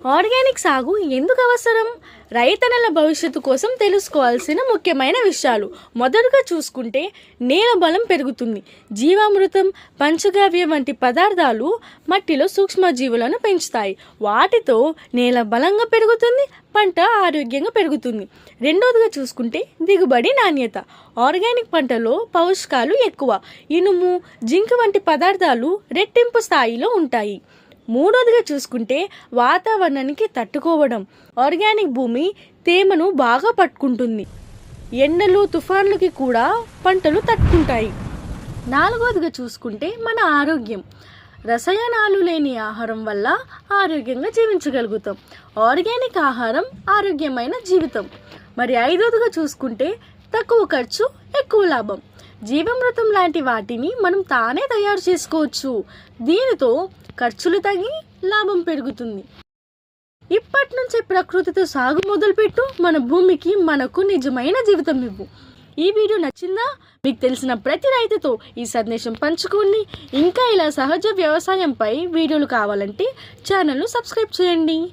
Organic సాగు ఎందుకు అవసరం? రైతన్నల భవిష్యత్తు కోసం తెలుసుకోవాల్సిన ముఖ్యమైన విషయాలు. మొదటగా చూసుకుంటే నేల బలం పెరుగుతుంది. జీవామృతం, పంచగవ్య వంటి పదార్థాలు మట్టిలో సూక్ష్మజీవులను పెంచుతాయి. వాటితో నేల బలంగా పెరుగుతుంది, పంట ఆరోగ్యంగా పెరుగుతుంది. రెండోదిగా చూసుకుంటే దిగుబడి నాణ్యత. ఆర్గానిక్ పంటలో పోషకాలు ఎక్కువ, ఇనుము, జింక్ వంటి పదార్థాలు రెట్టింపు స్థాయిలో ఉంటాయి. మూడోదిగా చూసుకుంటే వాతావరణానికి తట్టుకోవడం. ఆర్గానిక్ భూమి తేమను బాగా పట్టుకుంటుంది. ఎండలు, తుఫాన్లకి కూడా పంటలు తట్టుకుంటాయి. నాలుగోదిగా చూసుకుంటే మన ఆరోగ్యం. రసాయనాలు లేని ఆహారం వల్ల ఆరోగ్యంగా జీవించగలుగుతాం. ఆర్గానిక్ ఆహారం ఆరోగ్యమైన జీవితం. మరి ఐదోదిగా చూసుకుంటే తక్కువ ఖర్చు, ఎక్కువ లాభం. జీవామృతం లాంటి వాటిని మనం తానే తయారు చేసుకోవచ్చు. దీనితో ఖర్చులు తగ్గి లాభం పెరుగుతుంది. ఇప్పటి నుంచే ప్రకృతితో సాగు మొదలుపెట్టు. మన భూమికి, మనకు నిజమైన జీవితం ఇవ్వు. ఈ వీడియో నచ్చిందా? మీకు తెలిసిన ప్రతి రైతుతో ఈ సందేశం పంచుకోండి. ఇంకా ఇలా సహజ వ్యవసాయంపై వీడియోలు కావాలంటే ఛానల్ను సబ్స్క్రైబ్ చేయండి.